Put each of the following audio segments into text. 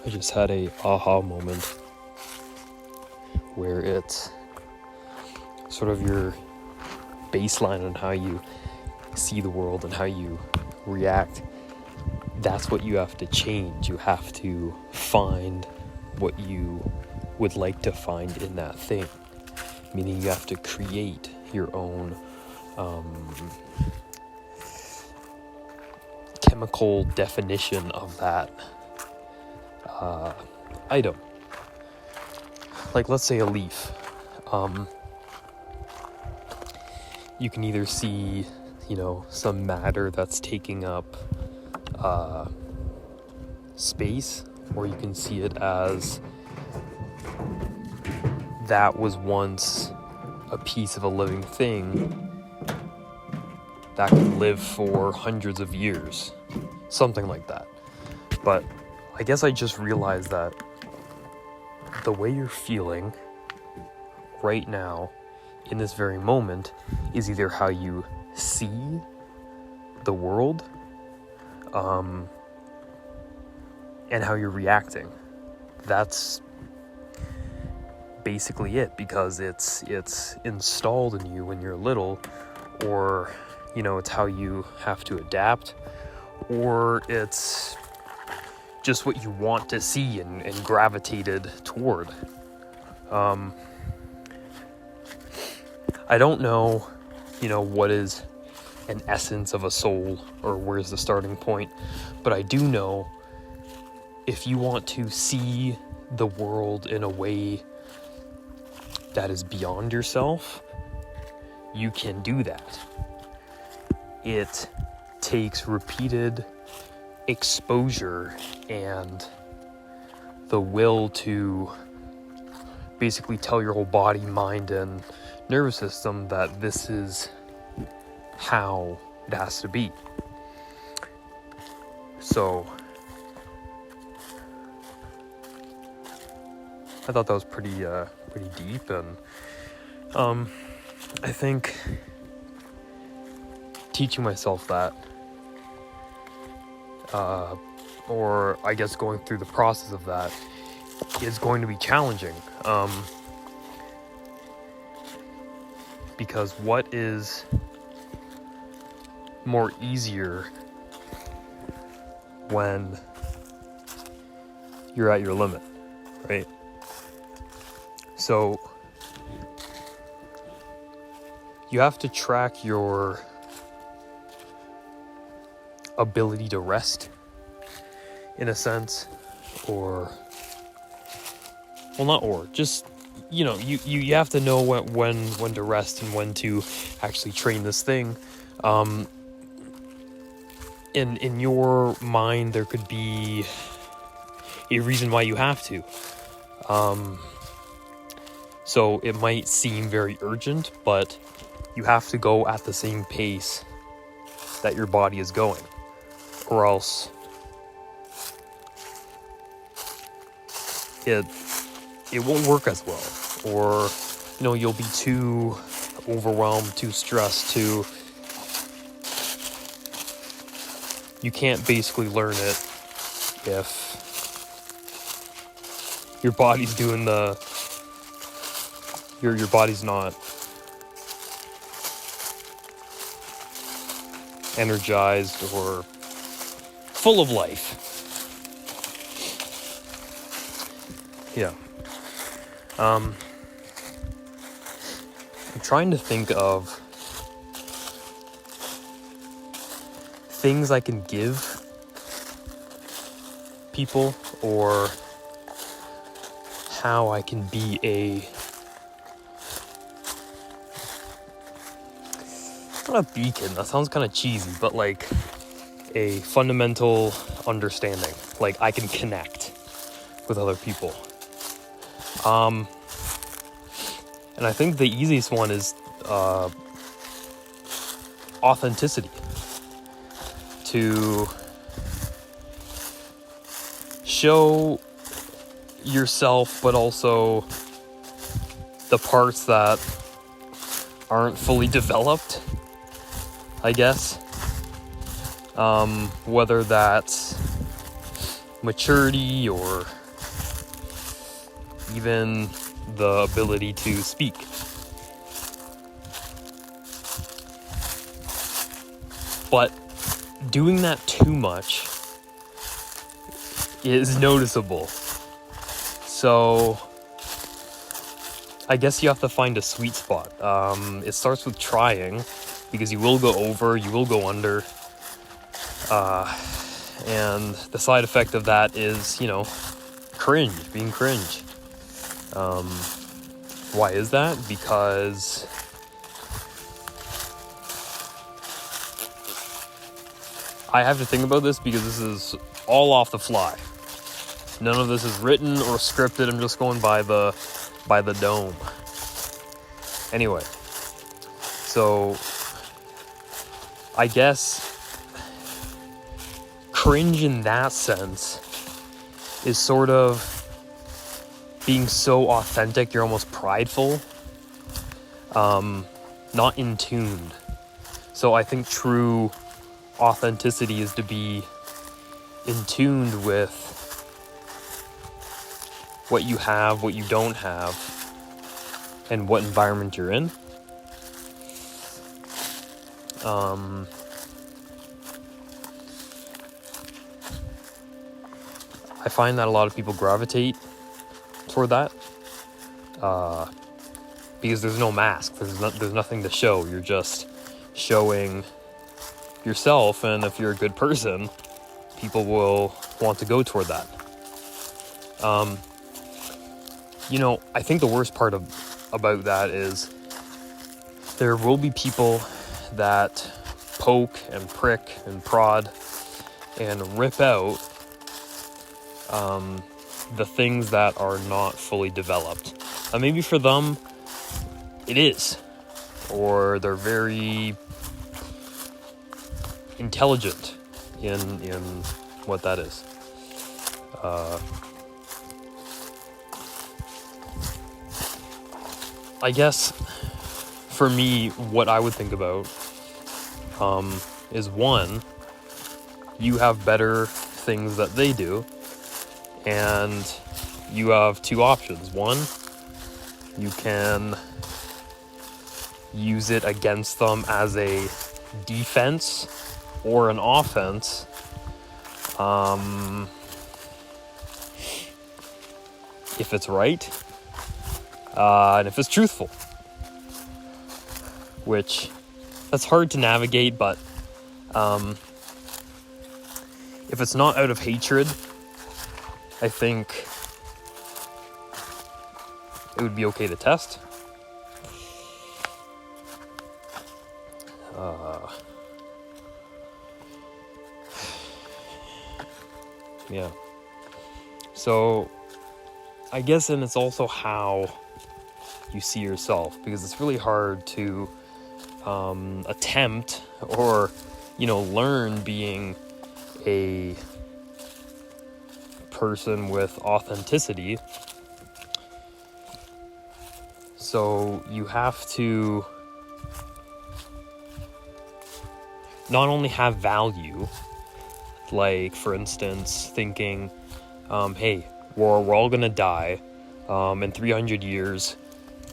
I just had a aha moment where it's sort of your baseline on how you see the world and how you react. That's what you have to change. You have to find what you would like to find in that thing. Meaning you have to create your own chemical definition of that item. Like, let's say a leaf. You can either see, some matter that's taking up space, or you can see it as that was once a piece of a living thing that could live for hundreds of years, something like that. But I guess I just realized that the way you're feeling right now in this very moment is either how you see the world and how you're reacting. That's basically it, because it's installed in you when you're little, or it's how you have to adapt, or it's just what you want to see and gravitated toward. I don't know, what is an essence of a soul, or where's the starting point, but I do know if you want to see the world in a way that is beyond yourself, you can do that. It takes repeated exposure and the will to basically tell your whole body, mind, and nervous system that this is how it has to be. So I thought that was pretty deep, and I think teaching myself that, or I guess going through the process of that, is going to be challenging, because what is more easier when you're at your limit, right? So you have to track your ability to rest, in a sense, or, well, not or, just, you have to know when to rest and when to actually train this thing. In your mind, there could be a reason why you have to. So it might seem very urgent, but you have to go at the same pace that your body is going, or else it won't work as well, or you'll be too overwhelmed, too stressed, you can't basically learn it if your body's doing your body's not energized or full of life. Yeah. I'm trying to think of things I can give people, or how I can be not a beacon, that sounds kind of cheesy, but like a fundamental understanding. Like, I can connect with other people. And I think the easiest one is authenticity. To show yourself, but also the parts that aren't fully developed, I guess. Whether that's maturity or even the ability to speak. But doing that too much is noticeable. So I guess you have to find a sweet spot. It starts with trying, because you will go over, you will go under. And the side effect of that is, being cringe. Why is that? Because I have to think about this, because this is all off the fly. None of this is written or scripted. I'm just going by the dome. Anyway, so I guess cringe in that sense is sort of being so authentic you're almost prideful, not in tuned. So I think true authenticity is to be in tuned with what you have, what you don't have, and what environment you're in. I find that a lot of people gravitate toward that, because there's no mask, there's nothing to show. You're just showing yourself, and if you're a good person, people will want to go toward that. I think the worst part about that is there will be people that poke and prick and prod and rip out the things that are not fully developed. Maybe for them it is, or they're very intelligent in what that is. I guess for me, what I would think about is, one, you have better things that they do, and you have two options. One, you can use it against them as a defense or an offense. If it's right, and if it's truthful, which that's hard to navigate, but if it's not out of hatred, I think it would be okay to test. Yeah. So I guess, and it's also how you see yourself, because it's really hard to attempt or learn being a person with authenticity. So you have to not only have value, like for instance thinking, hey, we're all gonna die, in 300 years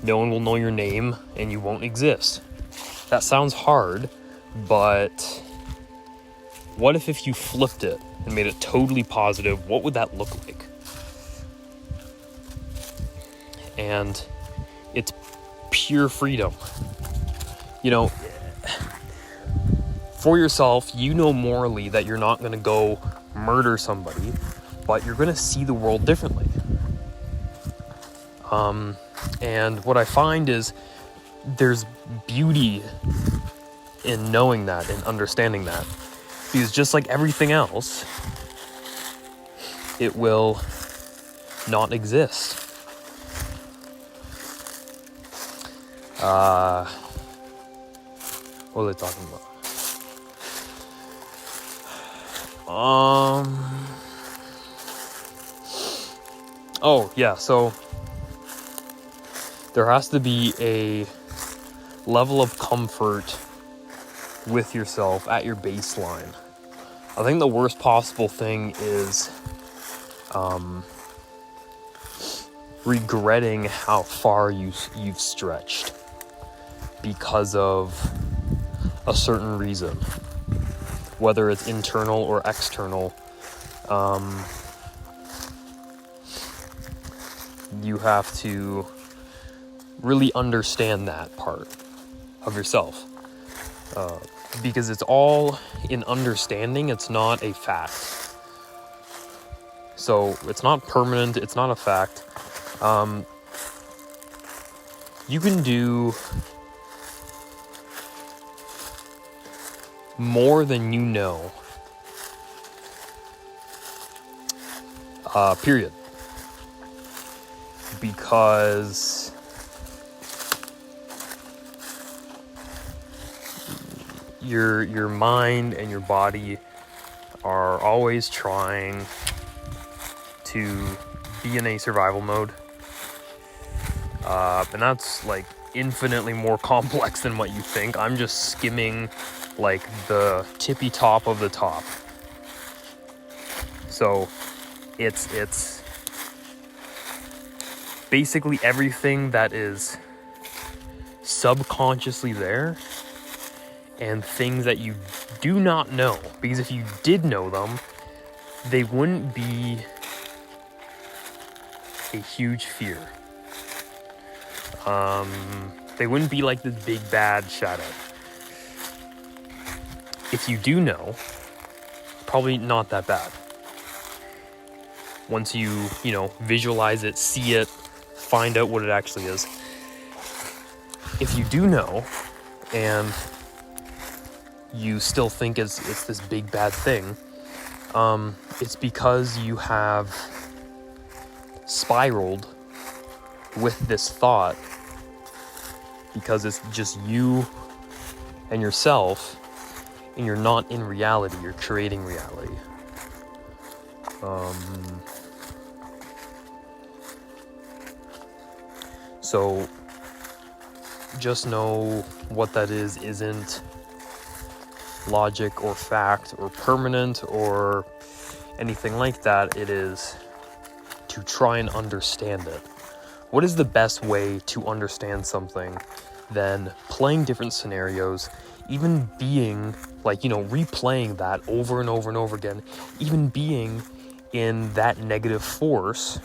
no one will know your name and you won't exist. That sounds hard, but what if you flipped it and made it totally positive? What would that look like? And it's pure freedom. For yourself, morally that you're not going to go murder somebody, but you're going to see the world differently. And what I find is there's beauty in knowing that and understanding that, because just like everything else, it will not exist. What are they talking about? Oh yeah, so there has to be a level of comfort with yourself at your baseline. I think the worst possible thing is regretting how far you've stretched because of a certain reason, whether it's internal or external. You have to really understand that part of yourself, because it's all in understanding. It's not a fact, so it's not permanent. It's not a fact. You can do more than you know, period. Because your mind and your body are always trying to be in a survival mode. And that's like infinitely more complex than what you think. I'm just skimming like the tippy top of the top. So it's basically everything that is subconsciously there and things that you do not know. Because if you did know them, they wouldn't be a huge fear. They wouldn't be like this big bad shadow. If you do know, probably not that bad. Once you visualize it, see it, find out what it actually is. If you do know, and you still think it's this big bad thing, it's because you have spiraled with this thought, because it's just you and yourself, and you're not in reality. You're creating reality. So just know what that is isn't logic or fact or permanent or anything like that. It is to try and understand it. What is the best way to understand something than playing different scenarios, even being replaying that over and over and over again, even being in that negative force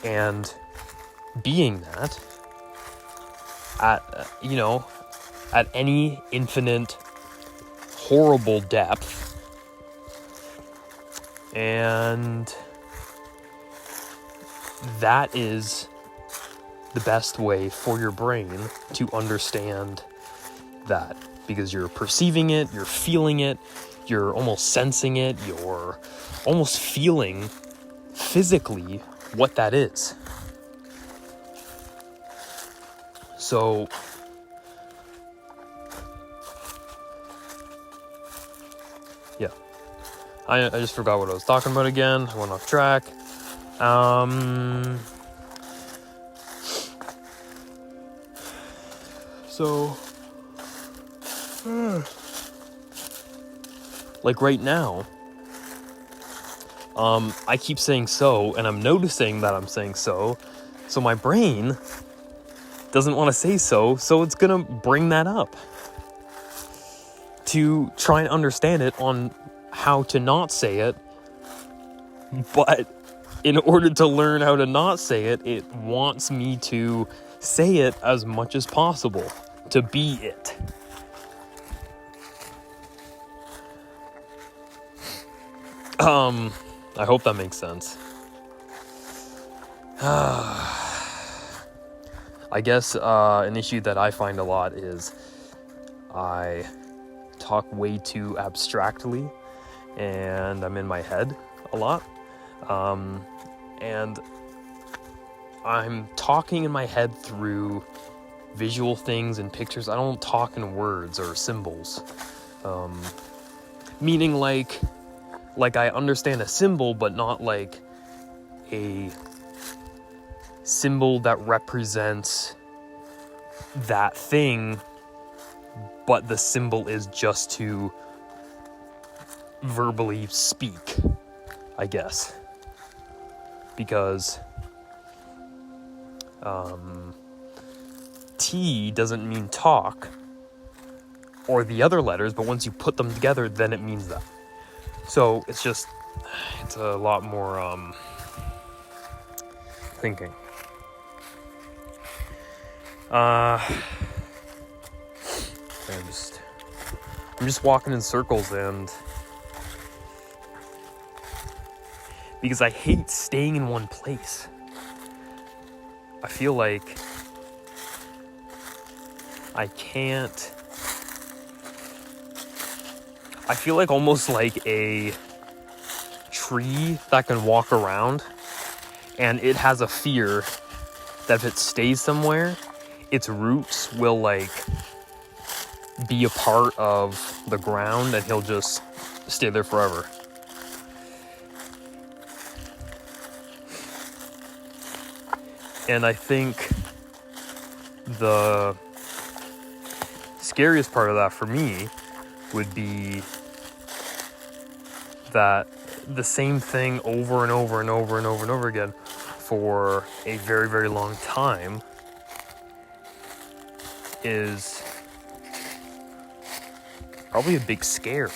and being that at any infinite horrible depth, and that is the best way for your brain to understand that, because you're perceiving it, you're feeling it, you're almost sensing it, you're almost feeling physically what that is. So yeah, I just forgot what I was talking about again. I went off track. So like right now, I keep saying so, and I'm noticing that I'm saying so my brain doesn't want to say so it's gonna bring that up to try and understand it on how to not say it. But in order to learn how to not say it, it wants me to say it as much as possible, to be it. I hope that makes sense. I guess an issue that I find a lot is I talk way too abstractly, and I'm in my head a lot. And I'm talking in my head through visual things and pictures. I don't talk in words or symbols. Meaning like I understand a symbol, but not like a symbol that represents that thing, but the symbol is just to verbally speak. I guess. Because T doesn't mean talk, or the other letters, but once you put them together, then it means that. So it's a lot more thinking. I'm just walking in circles, and because I hate staying in one place. I feel like I feel like almost like a tree that can walk around, and it has a fear that if it stays somewhere, its roots will like be a part of the ground, and he'll just stay there forever. And I think the scariest part of that for me would be that the same thing over and over and over and over and over again for a very, very long time is probably a big scare.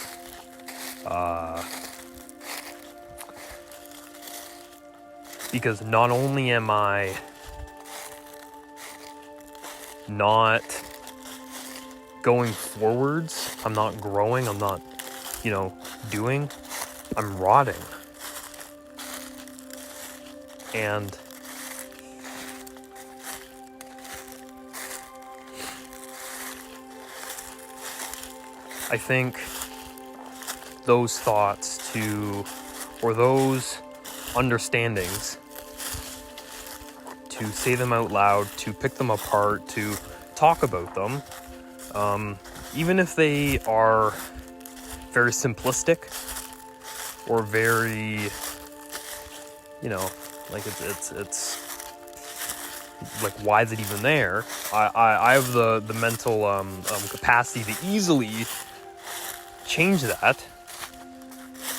Because not only am I not going forwards, I'm not growing, I'm not, doing, I'm rotting. And I think those thoughts or those understandings, to say them out loud, to pick them apart, to talk about them, even if they are very simplistic or very, like it's like, why is it even there? I have the mental capacity to easily change that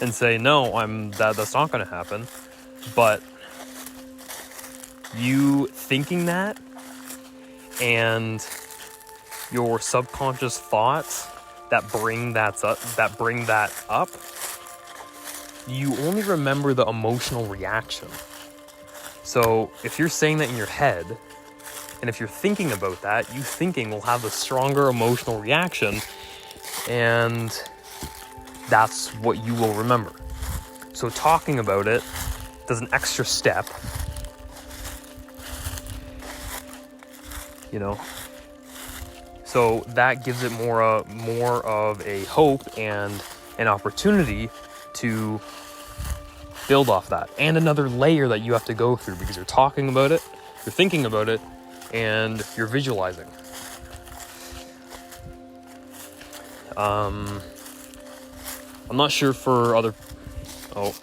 and say, no, that's not going to happen. But you thinking that and your subconscious thoughts that bring that up, you only remember the emotional reaction. So if you're saying that in your head, and if you're thinking about that, you thinking will have a stronger emotional reaction, and that's what you will remember. So talking about it does an extra step, so that gives it more of a hope and an opportunity to build off that, and another layer that you have to go through, because you're talking about it, you're thinking about it, and you're visualizing. I'm not sure for other... Oh,